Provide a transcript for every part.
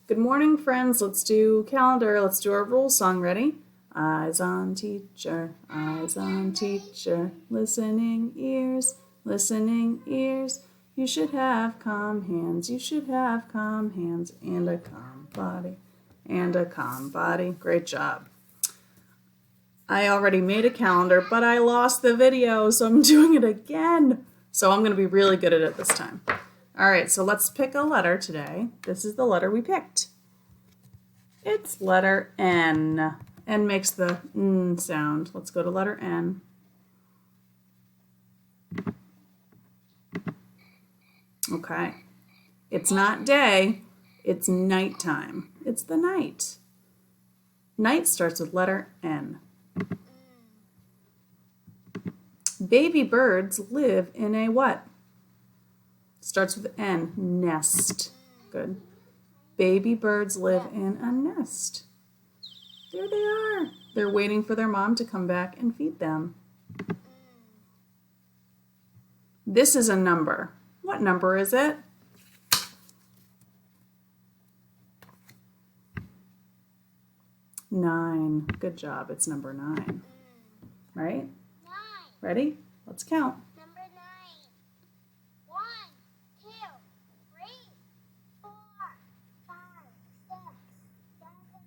Good morning, friends. Let's do calendar. Let's do our rule song. Ready? Eyes on teacher, eyes on teacher, listening ears, listening ears. You should have calm hands, you should have calm hands, and a calm body, and a calm body. Great job. I already made a calendar, but I lost the video, so I'm doing it again. So I'm going to be really good at it this time. All right, so let's pick a letter today. This is the letter we picked. It's letter N. N makes the N sound. Let's go to letter N. Okay. It's not day, it's nighttime. It's the night. Night starts with letter N. Baby birds live in a what? Starts with N. Nest. Good. Baby birds live in a nest. There they are. They're waiting for their mom to come back and feed them. This is a number. What number is it? Nine. Good job. It's number 9. Right? 9. Ready? Let's count. Number 9. 1, 2, 3, 4, 5, 6, 7, 8,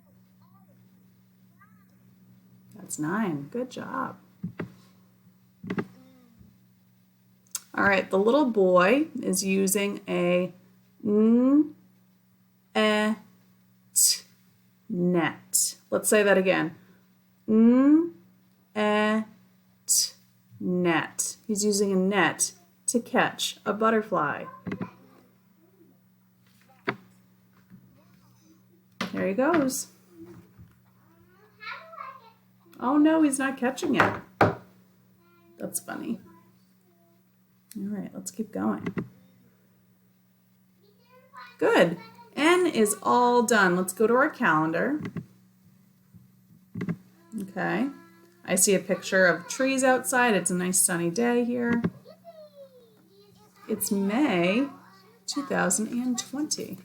9. That's 9. Good job. All right, the little boy is using a net. Let's say that again. Net. He's using a net to catch a butterfly. There he goes. Oh no, he's not catching it. That's funny. All right, let's keep going. Good. N is all done. Let's go to our calendar. Okay. I see a picture of trees outside. It's a nice sunny day here. It's May 2020.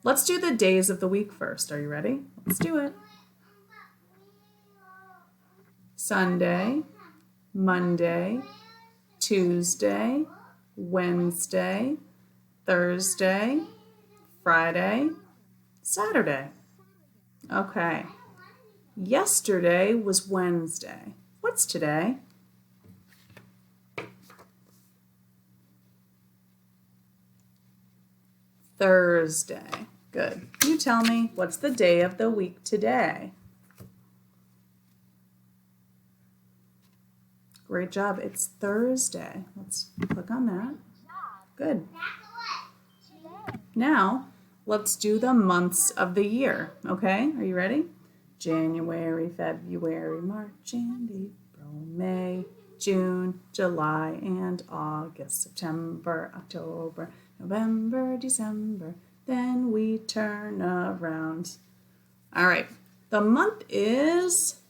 Let's do the days of the week first. Are you ready? Let's do it. Sunday, Monday, Tuesday, Wednesday, Thursday, Friday, Saturday. Okay. Yesterday was Wednesday. What's today? Thursday. Good. You tell me, what's the day of the week today? Great job. It's Thursday. Let's click on that. Good. Now, let's do the months of the year. Okay, are you ready? January, February, March, and April, May, June, July, and August, September, October, November, December. Then we turn around. All right, the month is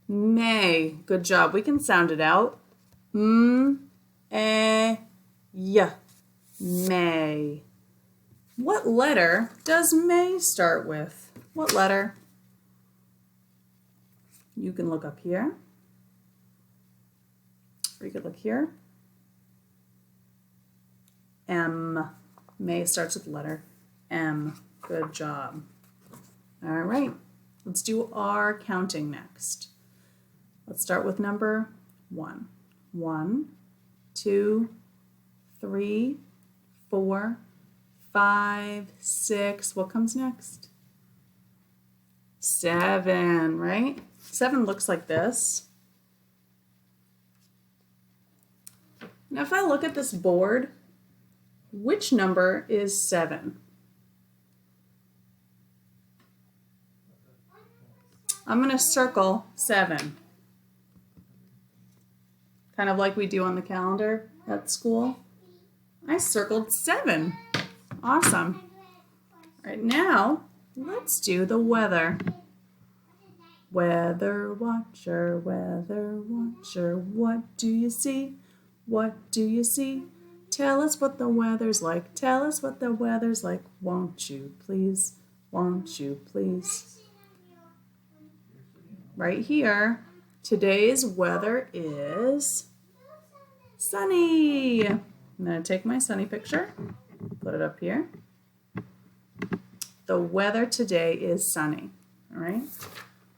May. Good job. We can sound it out. Y. May. What letter does May start with? What letter? You can look up here. Or you could look here. M. May starts with the letter M. Good job. All right. Let's do our counting next. Let's start with number 1. 1, 2, 3, 4, 5, 6. What comes next? 7, right? 7 looks like this. Now, if I look at this board, which number is 7? I'm going to circle 7. Kind of like we do on the calendar at school. I circled 7. Awesome. All right, now let's do the weather. Weather watcher, what do you see? What do you see? Tell us what the weather's like. Tell us what the weather's like. Won't you please? Won't you please? Right here, today's weather is sunny. I'm going to take my sunny picture, put it up here. The weather today is sunny, all right?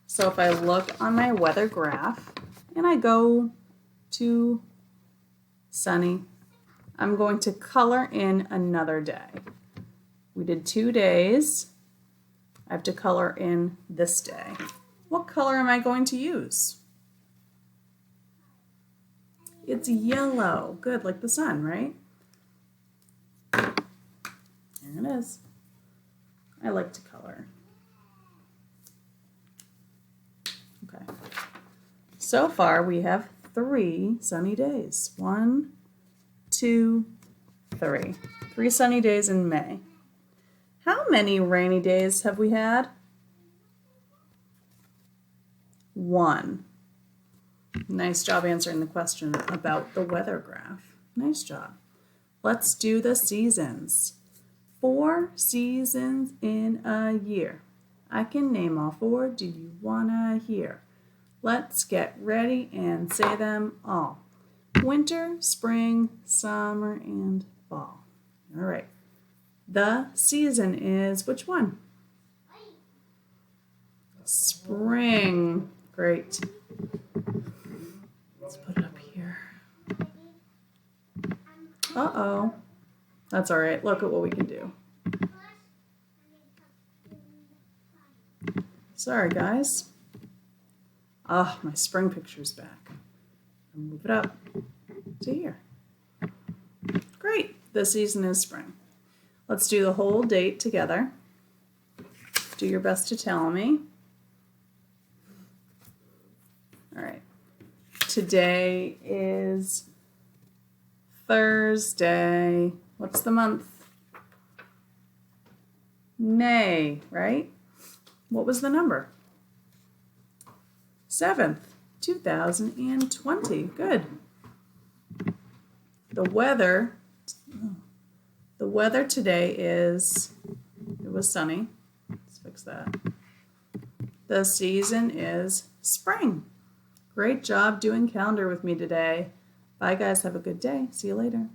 So if I look on my weather graph and I go to sunny, I'm going to color in another day. We did 2 days. I have to color in this day. What color am I going to use? It's yellow. Good, like the sun, right? There it is. I like to color. Okay. So far, we have 3 sunny days. 1, 2, 3. 3 sunny days in May. How many rainy days have we had? 1. Nice job answering the question about the weather graph. Nice job. Let's do the seasons. 4 seasons in a year. I can name all 4. Do you wanna hear? Let's get ready and say them all. Winter, spring, summer, and fall. All right. The season is which one? Spring. Great. Let's put it up here. Uh-oh. That's all right. Look at what we can do. Sorry, guys. Ah, my spring picture's back. I'll move it up to here. Great. The season is spring. Let's do the whole date together. Do your best to tell me. All right. Today is Thursday. What's the month? May, right? What was the number? 7th, 2020. Good. The weather today is, it was sunny. Let's fix that. The season is spring. Great job doing calendar with me today. Bye guys, have a good day. See you later.